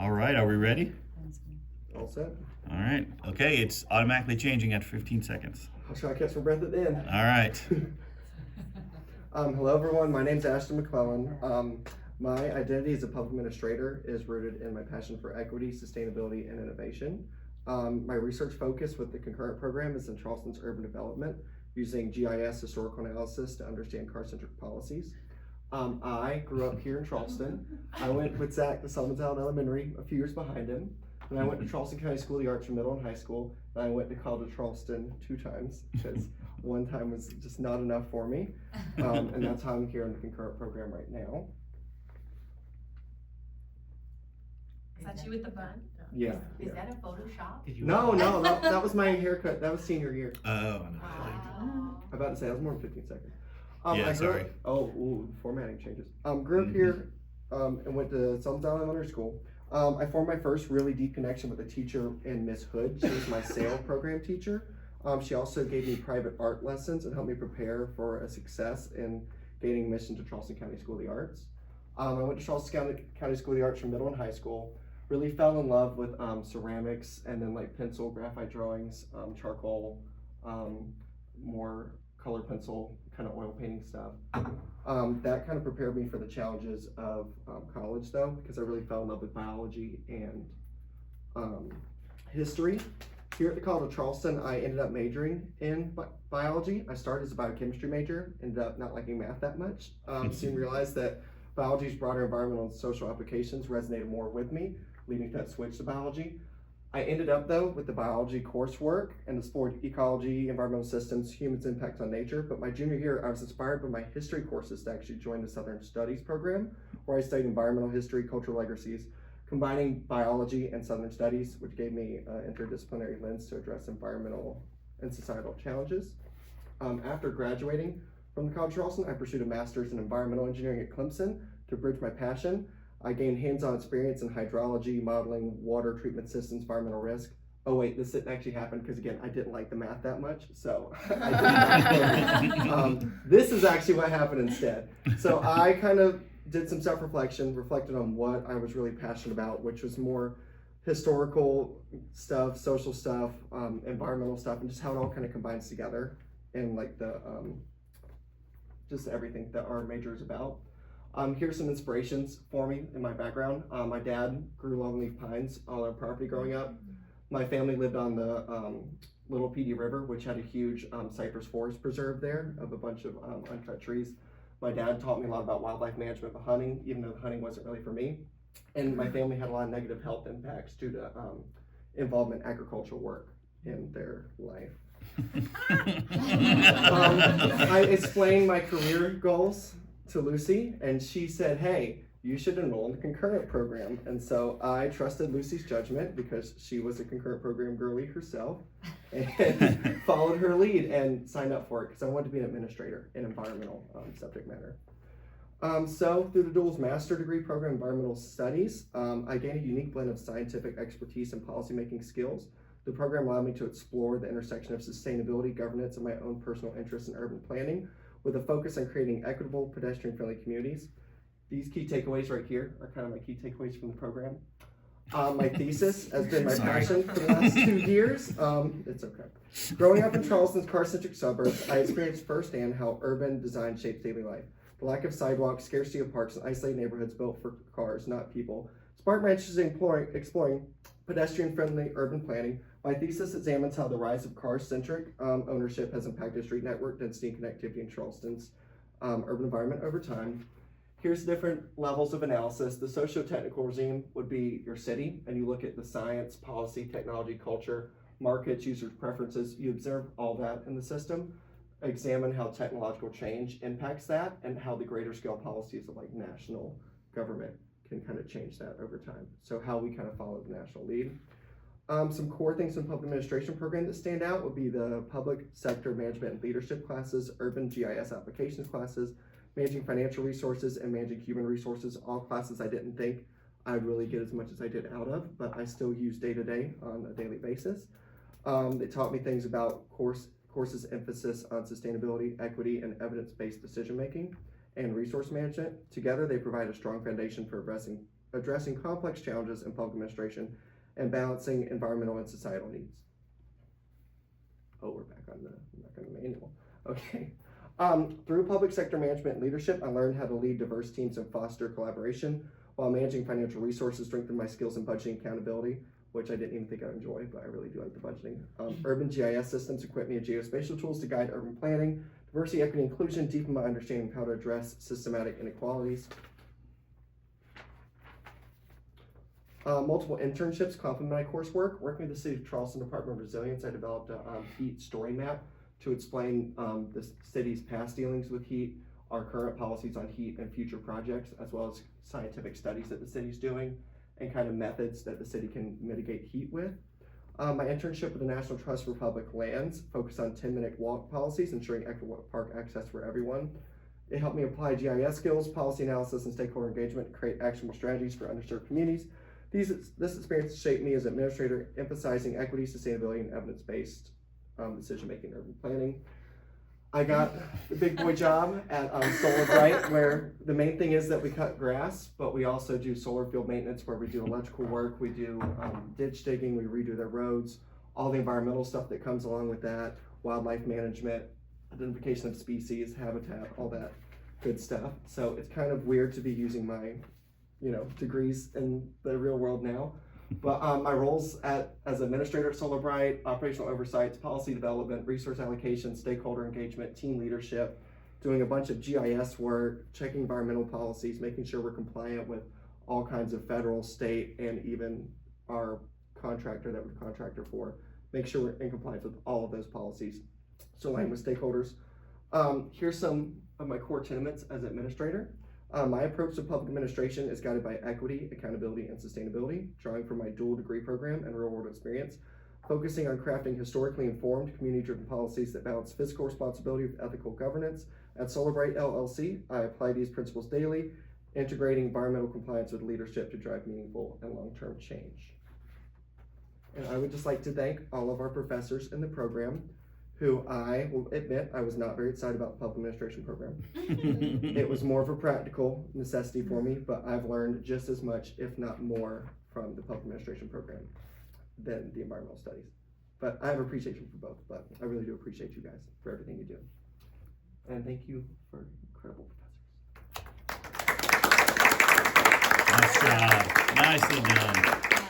All right, are we ready? All set. All right. Okay, it's automatically changing after 15 seconds. I'll try to catch my breath at the end. All right. Hello everyone, my name's Cody McLellan. My identity as a public administrator is rooted in my passion for equity, sustainability, and innovation. My research focus with the concurrent program is in Charleston's urban development, using GIS historical analysis to understand car-centric policies. I grew up here in Charleston. I went with Zach to Summons Allen Elementary, a few years behind him. And I went to Charleston County School of the Arts for middle and high school. And I went to College of Charleston 2 times because one time was just not enough for me. And that's how I'm here in the concurrent program right now. Is that you with the bun? Yeah. Is that a Photoshop? No, that was my haircut. That was senior year. Oh, no. Wow. I'm about to say, that was more than 15 seconds. Yeah, sorry. Formatting changes. Grew up here and went to Summons Allen Elementary School. I formed my first really deep connection with a teacher in Miss Hood. She was my sales program teacher. She also gave me private art lessons and helped me prepare for a success in gaining admission to Charleston County School of the Arts. I went to Charleston County School of the Arts from middle and high school. Really fell in love with ceramics and then like pencil, graphite drawings, charcoal, more color pencil, kind of oil painting stuff. That kind of prepared me for the challenges of college though, because I really fell in love with biology and history. Here at the College of Charleston, I ended up majoring in biology. I started as a biochemistry major, ended up not liking math that much. Soon realized that biology's broader environmental and social applications resonated more with me, leading to that switch to biology. I ended up though with the biology coursework and explored ecology, environmental systems, humans' impact on nature. But my junior year, I was inspired by my history courses to actually join the Southern Studies program, where I studied environmental history, cultural legacies, combining biology and Southern Studies, which gave me an interdisciplinary lens to address environmental and societal challenges. After graduating from the College of Charleston, I pursued a master's in environmental engineering at Clemson to bridge my passion. I gained hands-on experience in hydrology, modeling, water treatment systems, environmental risk. Oh wait, this didn't actually happen because again, I didn't like the math that much, so I didn't this is actually what happened instead. So I kind of did some self-reflection, reflected on what I was really passionate about, which was more historical stuff, social stuff, environmental stuff, and just how it all kind of combines together and like the just everything that our major is about. Here's some inspirations for me in my background. My dad grew longleaf pines on our property growing up. My family lived on the Little Petey River, which had a huge cypress forest preserve there of a bunch of uncut trees. My dad taught me a lot about wildlife management and hunting, even though hunting wasn't really for me. And my family had a lot of negative health impacts due to involvement in agricultural work in their life. I explained my career goals to Lucy, and she said, hey, you should enroll in the concurrent program. And so I trusted Lucy's judgment because she was a concurrent program girly herself and followed her lead and signed up for it because I wanted to be an administrator in environmental subject matter. So through the dual's master degree program, environmental studies, I gained a unique blend of scientific expertise and policymaking skills. The program allowed me to explore the intersection of sustainability, governance, and my own personal interests in urban planning, with a focus on creating equitable, pedestrian-friendly communities. These key takeaways right here are kind of my key takeaways from the program. My thesis has been my passion for the last 2 years. It's okay. Growing up in Charleston's car-centric suburbs, I experienced firsthand how urban design shapes daily life. The lack of sidewalks, scarcity of parks, and isolated neighborhoods built for cars, not people, sparked my interest in exploring pedestrian-friendly urban planning. My thesis examines how the rise of car-centric ownership has impacted street network density and connectivity in Charleston's urban environment over time. Here's different levels of analysis. The socio-technical regime would be your city, and you look at the science, policy, technology, culture, markets, users' preferences. You observe all that in the system, examine how technological change impacts that, and how the greater scale policies of like national government can kind of change that over time. So how we kind of follow the national lead. Some core things in public administration program that stand out would be the public sector management and leadership classes, urban GIS applications classes, managing financial resources, and managing human resources, all classes I didn't think I would really get as much as I did out of, but I still use day to day on a daily basis. They taught me things about courses emphasis on sustainability, equity, and evidence-based decision making and resource management. Together, they provide a strong foundation for addressing addressing complex challenges in public administration and balancing environmental and societal needs. Oh, we're back on the manual. Okay. Through public sector management and leadership, I learned how to lead diverse teams and foster collaboration while managing financial resources, strengthened my skills in budgeting accountability, which I didn't even think I'd enjoy, but I really do like the budgeting. Urban GIS systems equip me with geospatial tools to guide urban planning. Diversity, equity, inclusion deepen my understanding of how to address systematic inequalities. Multiple internships complement my coursework. Working with the City of Charleston Department of Resilience, I developed a heat story map to explain the city's past dealings with heat, our current policies on heat and future projects, as well as scientific studies that the city's doing, and kind of methods that the city can mitigate heat with. My internship with the National Trust for Public Lands focused on 10-minute walk policies, ensuring equitable park access for everyone. It helped me apply GIS skills, policy analysis, and stakeholder engagement to create actionable strategies for underserved communities. This experience shaped me as an administrator, emphasizing equity, sustainability, and evidence-based decision-making and urban planning. I got the big boy job at Solar Bright, where the main thing is that we cut grass, but we also do solar field maintenance where we do electrical work, we do ditch digging, we redo their roads, all the environmental stuff that comes along with that, wildlife management, identification of species, habitat, all that good stuff. So it's kind of weird to be using my degrees in the real world now. But my roles as administrator at Solar Bright, operational oversight, policy development, resource allocation, stakeholder engagement, team leadership, doing a bunch of GIS work, checking environmental policies, making sure we're compliant with all kinds of federal, state, and even our contractor that we're contractor for. Make sure we're in compliance with all of those policies. So align with stakeholders. Here's some of my core tenements as administrator. My approach to public administration is guided by equity, accountability, and sustainability, drawing from my dual degree program and real world experience, focusing on crafting historically informed, community-driven policies that balance fiscal responsibility with ethical governance. At Solar Bright LLC, I apply these principles daily, integrating environmental compliance with leadership to drive meaningful and long-term change. And I would just like to thank all of our professors in the program, who I will admit I was not very excited about the public administration program. It was more of a practical necessity for me, but I've learned just as much, if not more, from the public administration program than the environmental studies. But I have appreciation for both, but I really do appreciate you guys for everything you do. And thank you for incredible professors. Nice job. Nicely done.